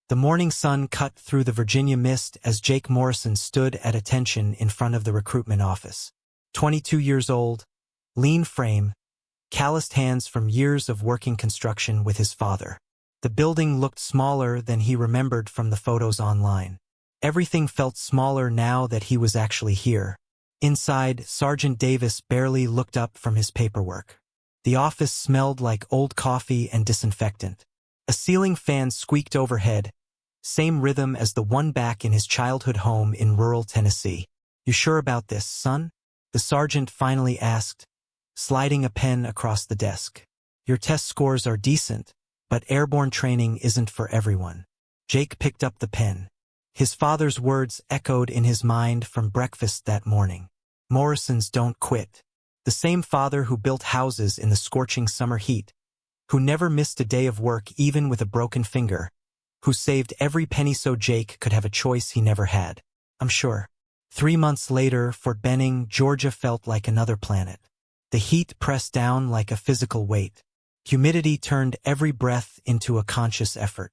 The morning sun cut through the Virginia mist as Jake Morrison stood at attention in front of the recruitment office. 22 years old, lean frame, calloused hands from years of working construction with his father. The building looked smaller than he remembered from the photos online. Everything felt smaller now that he was actually here. Inside, Sergeant Davis barely looked up from his paperwork. The office smelled like old coffee and disinfectant. A ceiling fan squeaked overhead, same rhythm as the one back in his childhood home in rural Tennessee. "You sure about this, son?" the sergeant finally asked, sliding a pen across the desk. "Your test scores are decent, but airborne training isn't for everyone." Jake picked up the pen. His father's words echoed in his mind from breakfast that morning. Morrisons don't quit. The same father who built houses in the scorching summer heat, who never missed a day of work even with a broken finger, who saved every penny so Jake could have a choice he never had. I'm sure. 3 months later, Fort Benning, Georgia felt like another planet. The heat pressed down like a physical weight. Humidity turned every breath into a conscious effort.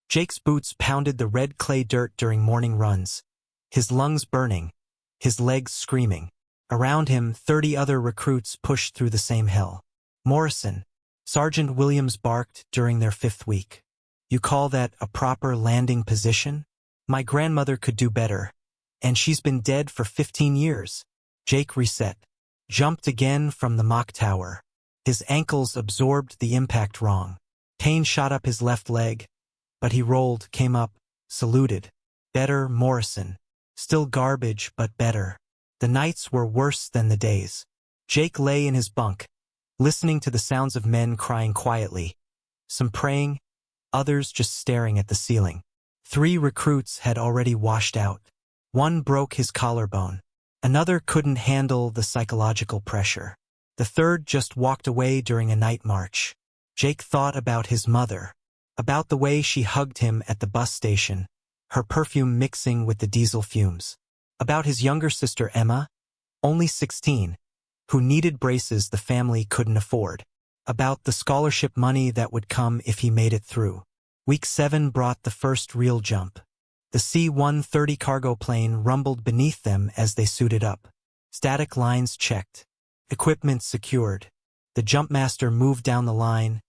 Jake's boots pounded the red clay dirt during morning runs, his lungs burning, his legs screaming. Around him, 30 other recruits pushed through the same hell. "Morrison," Sergeant Williams barked during their 5th week. "You call that a proper landing position? My grandmother could do better, and she's been dead for 15 years. Jake reset, jumped again from the mock tower. His ankles absorbed the impact wrong. Pain shot up his left leg, but he rolled, came up, saluted. Better, Morrison. Still garbage, but better. The nights were worse than the days. Jake lay in his bunk, listening to the sounds of men crying quietly, some praying, others just staring at the ceiling. 3 recruits had already washed out. One broke his collarbone. Another couldn't handle the psychological pressure. The third just walked away during a night march. Jake thought about his mother, about the way she hugged him at the bus station, her perfume mixing with the diesel fumes. About his younger sister Emma, only 16, who needed braces the family couldn't afford. About the scholarship money that would come if he made it through. Week 7 brought the first real jump. The C-130 cargo plane rumbled beneath them as they suited up. Static lines checked. Equipment secured. The jumpmaster moved down the line,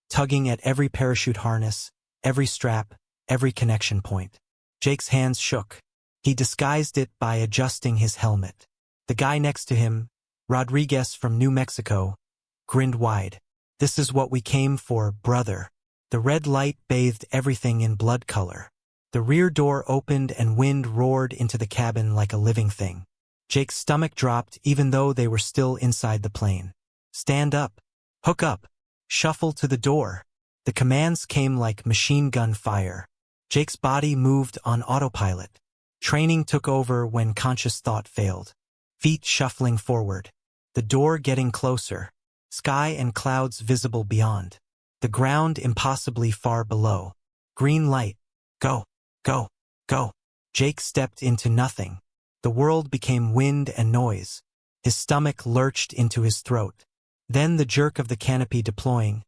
tugging at every parachute harness, every strap, every connection point. Jake's hands shook. He disguised it by adjusting his helmet. The guy next to him, Rodriguez from New Mexico, grinned wide. "This is what we came for, brother." The red light bathed everything in blood color. The rear door opened and wind roared into the cabin like a living thing. Jake's stomach dropped even though they were still inside the plane. "Stand up. Hook up. Shuffle to the door." The commands came like machine gun fire. Jake's body moved on autopilot. Training took over when conscious thought failed. Feet shuffling forward. The door getting closer. Sky and clouds visible beyond. The ground impossibly far below. Green light. Go, go, go. Jake stepped into nothing. The world became wind and noise. His stomach lurched into his throat. Then the jerk of the canopy deploying,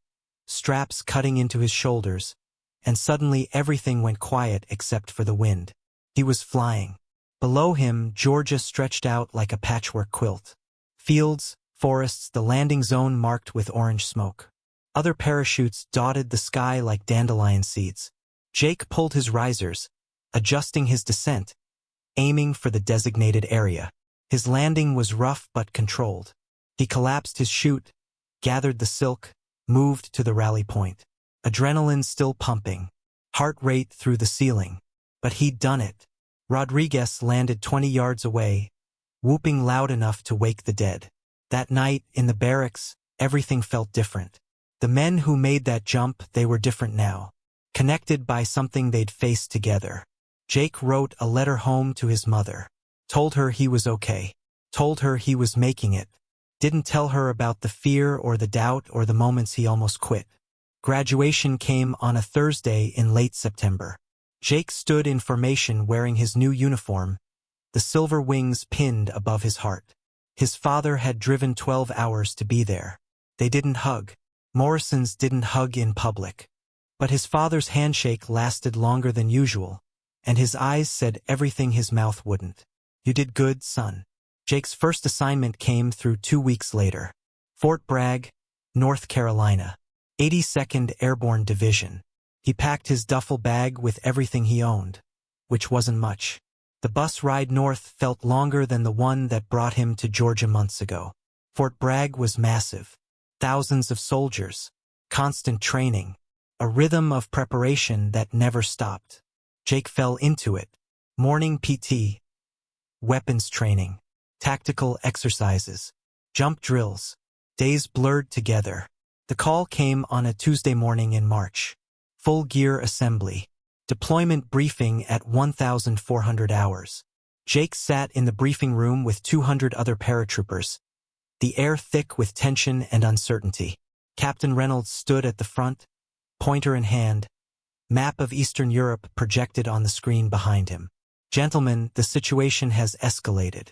straps cutting into his shoulders, and suddenly everything went quiet except for the wind. He was flying. Below him, Georgia stretched out like a patchwork quilt. Fields, forests, the landing zone marked with orange smoke. Other parachutes dotted the sky like dandelion seeds. Jake pulled his risers, adjusting his descent, aiming for the designated area. His landing was rough but controlled. He collapsed his chute, gathered the silk, moved to the rally point. Adrenaline still pumping, heart rate through the ceiling. But he'd done it. Rodriguez landed 20 yards away, whooping loud enough to wake the dead. That night, in the barracks, everything felt different. The men who made that jump, they were different now, connected by something they'd faced together. Jake wrote a letter home to his mother. Told her he was okay. Told her he was making it. Didn't tell her about the fear or the doubt or the moments he almost quit. Graduation came on a Thursday in late September. Jake stood in formation wearing his new uniform, the silver wings pinned above his heart. His father had driven 12 hours to be there. They didn't hug. Morrisons didn't hug in public. But his father's handshake lasted longer than usual, and his eyes said everything his mouth wouldn't. You did good, son. Jake's first assignment came through 2 weeks later. Fort Bragg, North Carolina. 82nd Airborne Division. He packed his duffel bag with everything he owned, which wasn't much. The bus ride north felt longer than the one that brought him to Georgia months ago. Fort Bragg was massive. Thousands of soldiers. Constant training. A rhythm of preparation that never stopped. Jake fell into it. Morning PT. Weapons training. Tactical exercises. Jump drills. Days blurred together. The call came on a Tuesday morning in March. Full gear assembly. Deployment briefing at 1,400 hours. Jake sat in the briefing room with 200 other paratroopers. The air thick with tension and uncertainty. Captain Reynolds stood at the front, pointer in hand, map of Eastern Europe projected on the screen behind him. Gentlemen, the situation has escalated.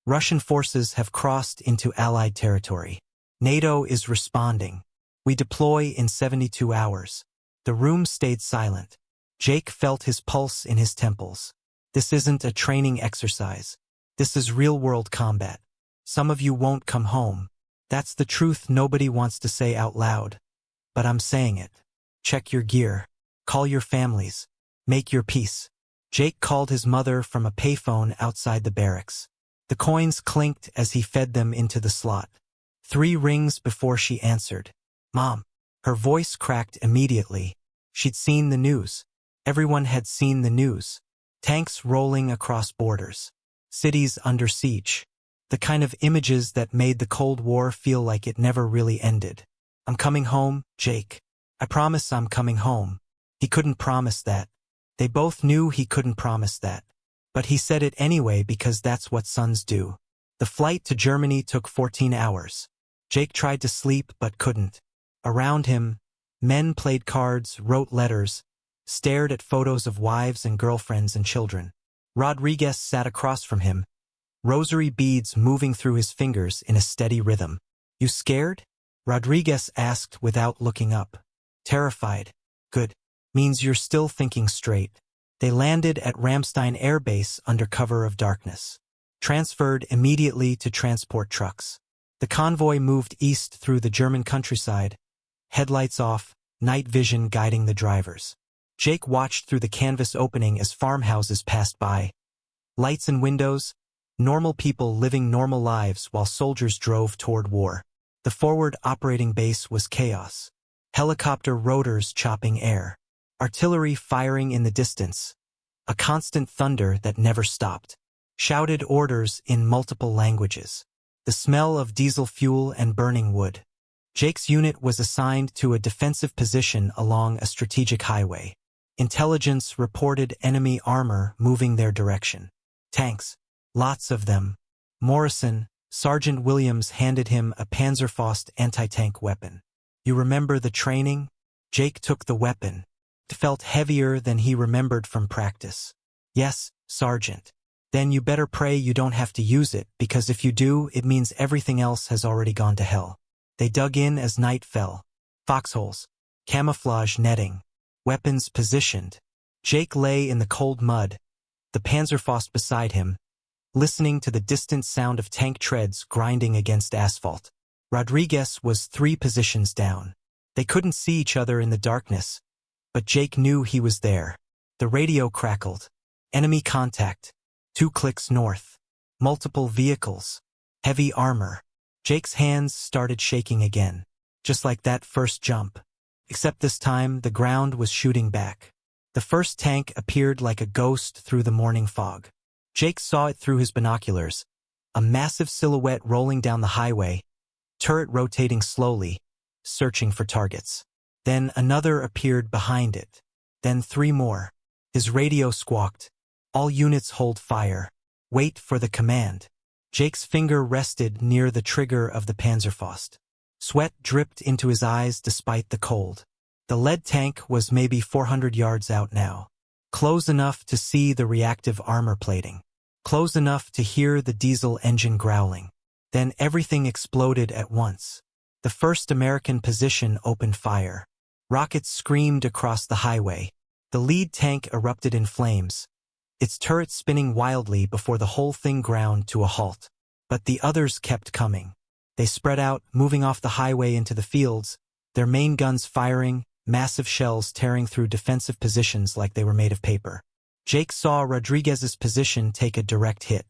Russian forces have crossed into Allied territory. NATO is responding. We deploy in 72 hours. The room stayed silent. Jake felt his pulse in his temples. This isn't a training exercise. This is real-world combat. Some of you won't come home. That's the truth nobody wants to say out loud. But I'm saying it. Check your gear. Call your families. Make your peace. Jake called his mother from a payphone outside the barracks. The coins clinked as he fed them into the slot. 3 rings before she answered. Mom. Her voice cracked immediately. She'd seen the news. Everyone had seen the news. Tanks rolling across borders. Cities under siege. The kind of images that made the Cold War feel like it never really ended. I'm coming home, Jake. I promise I'm coming home. He couldn't promise that. They both knew he couldn't promise that. But he said it anyway because that's what sons do. The flight to Germany took 14 hours. Jake tried to sleep but couldn't. Around him, men played cards, wrote letters, stared at photos of wives and girlfriends and children. Rodriguez sat across from him, rosary beads moving through his fingers in a steady rhythm. You scared? Rodriguez asked without looking up. Terrified. Good. Means you're still thinking straight. They landed at Ramstein Air Base under cover of darkness. Transferred immediately to transport trucks. The convoy moved east through the German countryside, headlights off, night vision guiding the drivers. Jake watched through the canvas opening as farmhouses passed by. Lights in windows, normal people living normal lives while soldiers drove toward war. The forward operating base was chaos. Helicopter rotors chopping air. Artillery firing in the distance. A constant thunder that never stopped. Shouted orders in multiple languages. The smell of diesel fuel and burning wood. Jake's unit was assigned to a defensive position along a strategic highway. Intelligence reported enemy armor moving their direction. Tanks. Lots of them. Morrison, Sergeant Williams handed him a Panzerfaust anti-tank weapon. You remember the training? Jake took the weapon. It felt heavier than he remembered from practice. Yes, Sergeant. Then you better pray you don't have to use it, because if you do, it means everything else has already gone to hell. They dug in as night fell. Foxholes. Camouflage netting. Weapons positioned. Jake lay in the cold mud, the Panzerfaust beside him, listening to the distant sound of tank treads grinding against asphalt. Rodriguez was 3 positions down. They couldn't see each other in the darkness, but Jake knew he was there. The radio crackled. Enemy contact. 2 clicks north. Multiple vehicles. Heavy armor. Jake's hands started shaking again, just like that first jump. Except this time, the ground was shooting back. The first tank appeared like a ghost through the morning fog. Jake saw it through his binoculars, a massive silhouette rolling down the highway, turret rotating slowly, searching for targets. Then another appeared behind it. Then 3 more. His radio squawked. All units hold fire. Wait for the command. Jake's finger rested near the trigger of the Panzerfaust. Sweat dripped into his eyes despite the cold. The lead tank was maybe 400 yards out now. Close enough to see the reactive armor plating. Close enough to hear the diesel engine growling. Then everything exploded at once. The 1st American position opened fire. Rockets screamed across the highway. The lead tank erupted in flames, its turret spinning wildly before the whole thing ground to a halt. But the others kept coming. They spread out, moving off the highway into the fields, their main guns firing, massive shells tearing through defensive positions like they were made of paper. Jake saw Rodriguez's position take a direct hit.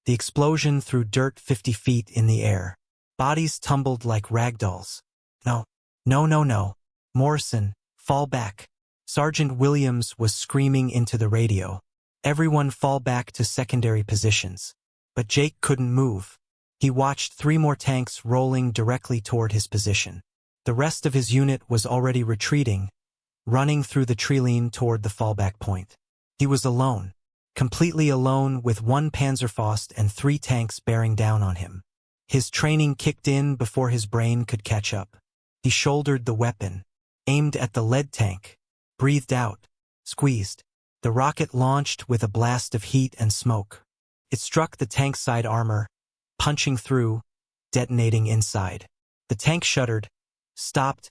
The explosion threw dirt 50 feet in the air. Bodies tumbled like ragdolls. No. No. Morrison, fall back. Sergeant Williams was screaming into the radio. Everyone fall back to secondary positions. But Jake couldn't move. He watched 3 more tanks rolling directly toward his position. The rest of his unit was already retreating, running through the treeline toward the fallback point. He was alone, completely alone, with 1 Panzerfaust and 3 tanks bearing down on him. His training kicked in before his brain could catch up. He shouldered the weapon, aimed at the lead tank, breathed out, squeezed. The rocket launched with a blast of heat and smoke. It struck the tank's side armor, punching through, detonating inside. The tank shuddered, stopped,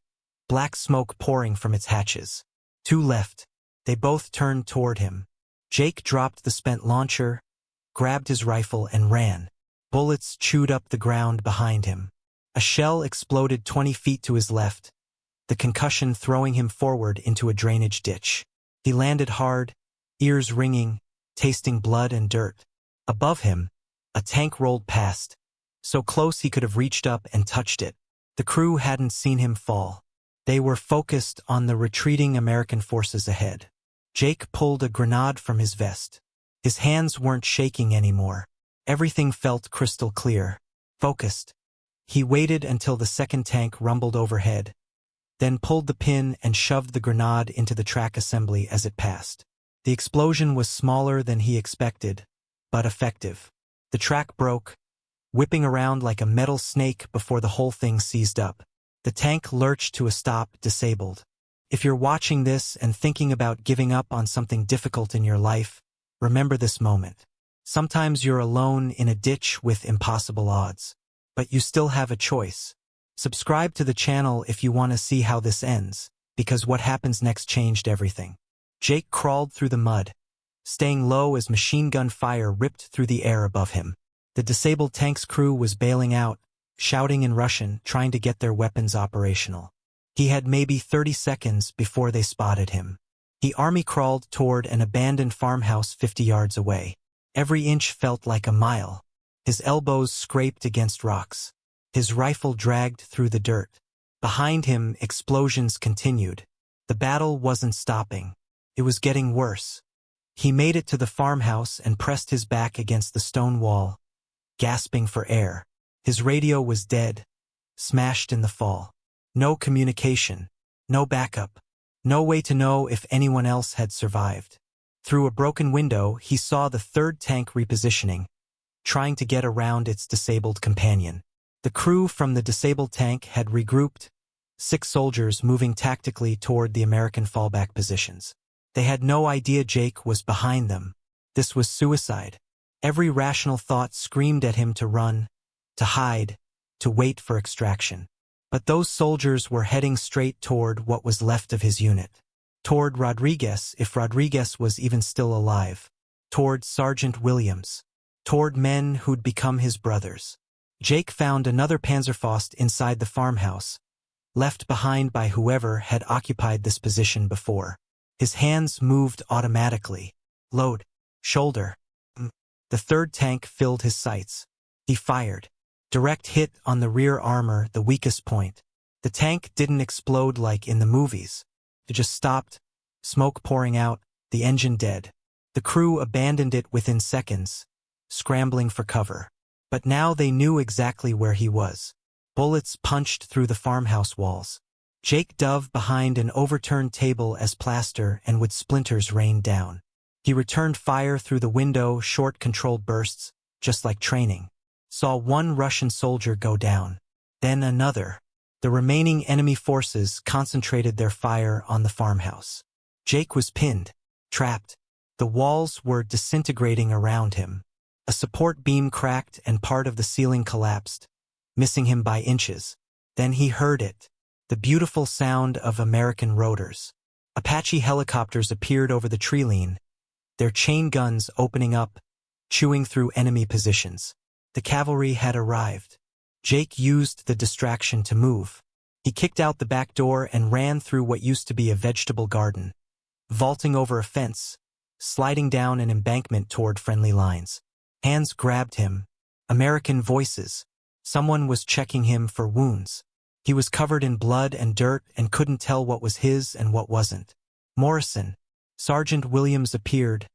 black smoke pouring from its hatches. 2 left. They both turned toward him. Jake dropped the spent launcher, grabbed his rifle and ran. Bullets chewed up the ground behind him. A shell exploded 20 feet to his left, the concussion throwing him forward into a drainage ditch. He landed hard, ears ringing, tasting blood and dirt. Above him, a tank rolled past, so close he could have reached up and touched it. The crew hadn't seen him fall. They were focused on the retreating American forces ahead. Jake pulled a grenade from his vest. His hands weren't shaking anymore. Everything felt crystal clear, focused. He waited until the second tank rumbled overhead, then pulled the pin and shoved the grenade into the track assembly as it passed. The explosion was smaller than he expected, but effective. The track broke, whipping around like a metal snake before the whole thing seized up. The tank lurched to a stop, disabled. If you're watching this and thinking about giving up on something difficult in your life, remember this moment. Sometimes you're alone in a ditch with impossible odds, but you still have a choice. Subscribe to the channel if you want to see how this ends, because what happens next changed everything. Jake crawled through the mud, staying low as machine gun fire ripped through the air above him. The disabled tank's crew was bailing out, shouting in Russian, trying to get their weapons operational. He had maybe 30 seconds before they spotted him. He army crawled toward an abandoned farmhouse 50 yards away. Every inch felt like a mile. His elbows scraped against rocks. His rifle dragged through the dirt. Behind him, explosions continued. The battle wasn't stopping. It was getting worse. He made it to the farmhouse and pressed his back against the stone wall, gasping for air. His radio was dead, smashed in the fall. No communication, no backup, no way to know if anyone else had survived. Through a broken window, he saw the third tank repositioning, trying to get around its disabled companion. The crew from the disabled tank had regrouped, 6 soldiers moving tactically toward the American fallback positions. They had no idea Jake was behind them. This was suicide. Every rational thought screamed at him to run, to hide, to wait for extraction. But those soldiers were heading straight toward what was left of his unit. Toward Rodriguez, if Rodriguez was even still alive. Toward Sergeant Williams. Toward men who'd become his brothers. Jake found another Panzerfaust inside the farmhouse, left behind by whoever had occupied this position before. His hands moved automatically. Load. Shoulder. The third tank filled his sights. He fired. Direct hit on the rear armor, the weakest point. The tank didn't explode like in the movies. It just stopped, smoke pouring out, the engine dead. The crew abandoned it within seconds, scrambling for cover. But now they knew exactly where he was. Bullets punched through the farmhouse walls. Jake dove behind an overturned table as plaster and with splinters rained down. He returned fire through the window, short controlled bursts, just like training. Saw 1 Russian soldier go down. Then another. The remaining enemy forces concentrated their fire on the farmhouse. Jake was pinned, trapped. The walls were disintegrating around him. A support beam cracked and part of the ceiling collapsed, missing him by inches. Then he heard it. the beautiful sound of American rotors. Apache helicopters appeared over the tree line, their chain guns opening up, chewing through enemy positions. The cavalry had arrived. Jake used the distraction to move. He kicked out the back door and ran through what used to be a vegetable garden, vaulting over a fence, sliding down an embankment toward friendly lines. Hands grabbed him. American voices. Someone was checking him for wounds. He was covered in blood and dirt and couldn't tell what was his and what wasn't. Morrison. Sergeant Williams appeared,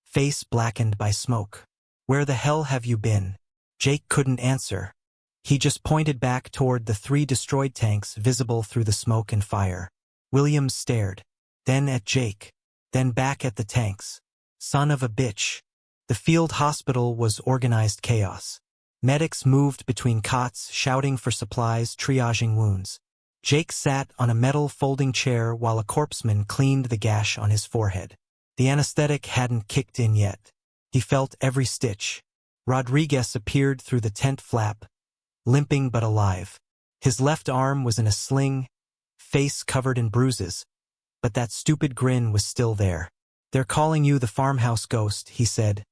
face blackened by smoke. "Where the hell have you been?" Jake couldn't answer. He just pointed back toward the 3 destroyed tanks visible through the smoke and fire. Williams stared, then at Jake, then back at the tanks. Son of a bitch. The field hospital was organized chaos. Medics moved between cots, shouting for supplies, triaging wounds. Jake sat on a metal folding chair while a corpseman cleaned the gash on his forehead. The anesthetic hadn't kicked in yet. He felt every stitch. Rodriguez appeared through the tent flap, limping but alive. His left arm was in a sling, face covered in bruises, but that stupid grin was still there. "They're calling you the farmhouse ghost," he said,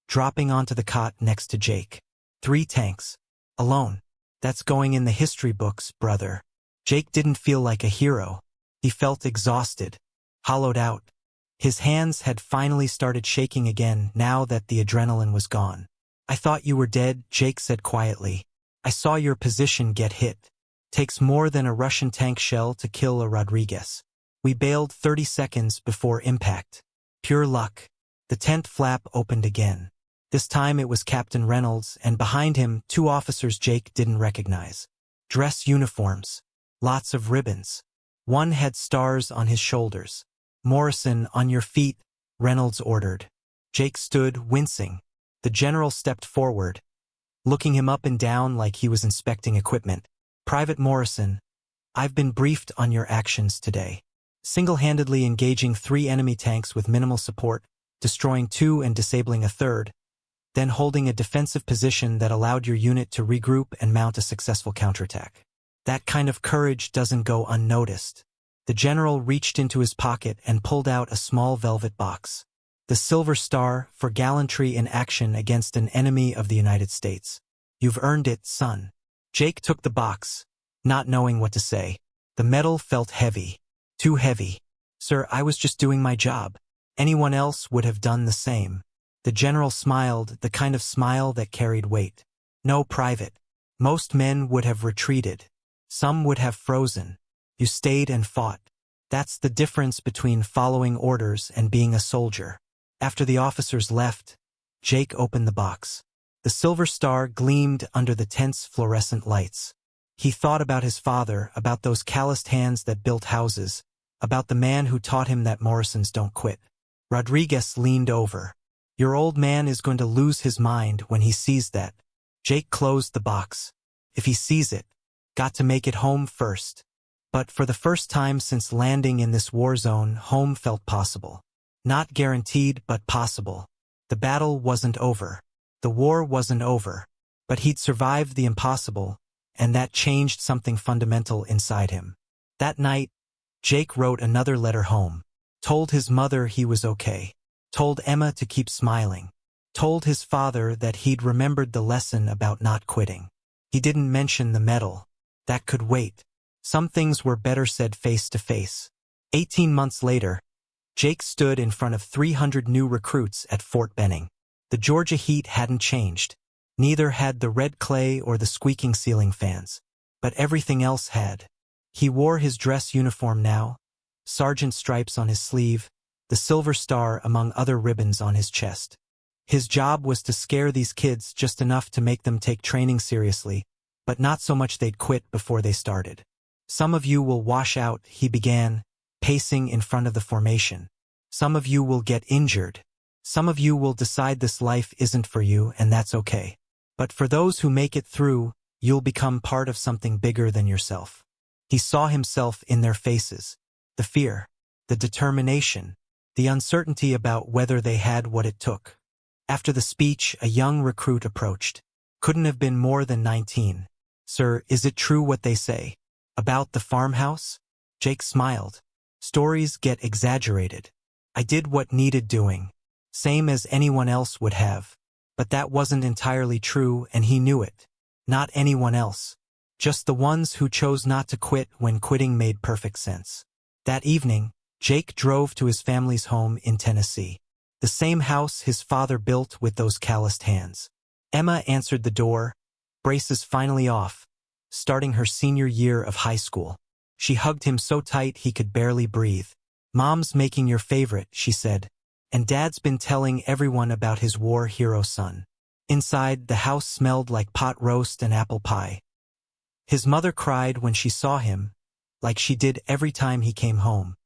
dropping onto the cot next to Jake. 3 tanks. Alone. That's going in the history books, brother. Jake didn't feel like a hero. He felt exhausted, hollowed out. His hands had finally started shaking again now that the adrenaline was gone. "I thought you were dead," Jake said quietly. "I saw your position get hit. Takes more than a Russian tank shell to kill a Rodriguez. We bailed 30 seconds before impact. Pure luck." The tent flap opened again. This time it was Captain Reynolds, and behind him 2 officers Jake didn't recognize. Dress uniforms. Lots of ribbons. One had stars on his shoulders. "Morrison, on your feet," Reynolds ordered. Jake stood, wincing. The general stepped forward, looking him up and down like he was inspecting equipment. "Private Morrison, I've been briefed on your actions today. Single-handedly engaging 3 enemy tanks with minimal support, destroying 2 and disabling a third, then holding a defensive position that allowed your unit to regroup and mount a successful counterattack. That kind of courage doesn't go unnoticed." The general reached into his pocket and pulled out a small velvet box. "The Silver Star for gallantry in action against an enemy of the United States. You've earned it, son." Jake took the box, not knowing what to say. The metal felt heavy. Too heavy. "Sir, I was just doing my job. Anyone else would have done the same." The general smiled, the kind of smile that carried weight. "No, Private. Most men would have retreated. Some would have frozen. You stayed and fought. That's the difference between following orders and being a soldier." After the officers left, Jake opened the box. The Silver Star gleamed under the tense fluorescent lights. He thought about his father, about those calloused hands that built houses, about the man who taught him that Morrisons don't quit. Rodriguez leaned over. "Your old man is going to lose his mind when he sees that." Jake closed the box. If he sees it, got to make it home first. But for the first time since landing in this war zone, home felt possible. Not guaranteed, but possible. The battle wasn't over. The war wasn't over. But he'd survived the impossible, and that changed something fundamental inside him. That night, Jake wrote another letter home. Told his mother he was okay. Told Emma to keep smiling. Told his father that he'd remembered the lesson about not quitting. He didn't mention the medal. That could wait. Some things were better said face to face. 18 months later, Jake stood in front of 300 new recruits at Fort Benning. The Georgia heat hadn't changed. Neither had the red clay or the squeaking ceiling fans. But everything else had. He wore his dress uniform now, sergeant stripes on his sleeve, the Silver Star among other ribbons on his chest. His job was to scare these kids just enough to make them take training seriously, but not so much they'd quit before they started. "Some of you will wash out," he began, pacing in front of the formation. "Some of you will get injured. Some of you will decide this life isn't for you, and that's okay. But for those who make it through, you'll become part of something bigger than yourself." He saw himself in their faces. The fear, the determination, the uncertainty about whether they had what it took. After the speech, a young recruit approached. Couldn't have been more than 19. "Sir, is it true what they say? About the farmhouse? Jake smiled. Stories get exaggerated. I did what needed doing. Same as anyone else would have. But that wasn't entirely true, and he knew it. Not anyone else. Just the ones who chose not to quit when quitting made perfect sense. That evening, Jake drove to his family's home in Tennessee. The same house his father built with those calloused hands. Emma answered the door, braces finally off, starting her senior year of high school. She hugged him so tight he could barely breathe. "Mom's making your favorite," she said, "and Dad's been telling everyone about his war hero son." Inside, the house smelled like pot roast and apple pie. His mother cried when she saw him, like she did every time he came home.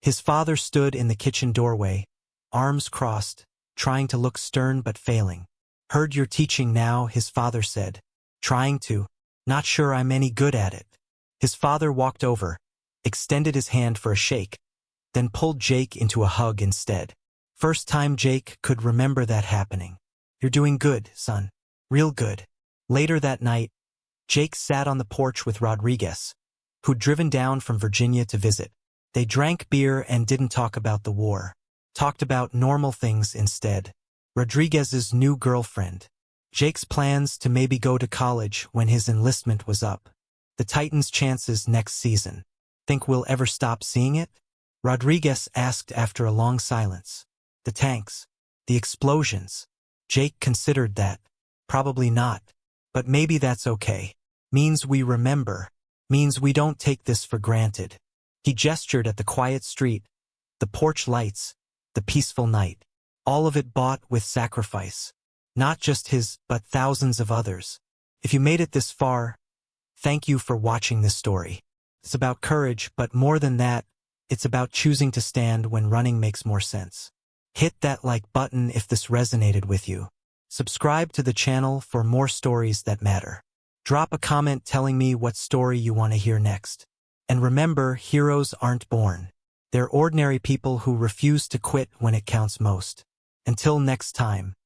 His father stood in the kitchen doorway, arms crossed, trying to look stern but failing. "Heard you're teaching now," his father said. "Trying to. Not sure I'm any good at it." His father walked over, extended his hand for a shake, then pulled Jake into a hug instead. First time Jake could remember that happening. "You're doing good, son. Real good." Later that night, Jake sat on the porch with Rodriguez, who'd driven down from Virginia to visit. They drank beer and didn't talk about the war. Talked about normal things instead. Rodriguez's new girlfriend. Jake's plans to maybe go to college when his enlistment was up. The Titans' chances next season. "Think we'll ever stop seeing it?" Rodriguez asked after a long silence. "The tanks. The explosions." Jake considered that. Probably not. But maybe that's okay. Means we remember. Means we don't take this for granted. He gestured at the quiet street, the porch lights, the peaceful night. All of it bought with sacrifice. Not just his, but thousands of others. If you made it this far, thank you for watching this story. It's about courage, but more than that, it's about choosing to stand when running makes more sense. Hit that like button if this resonated with you. Subscribe to the channel for more stories that matter. Drop a comment telling me what story you want to hear next. And remember, heroes aren't born. They're ordinary people who refuse to quit when it counts most. Until next time.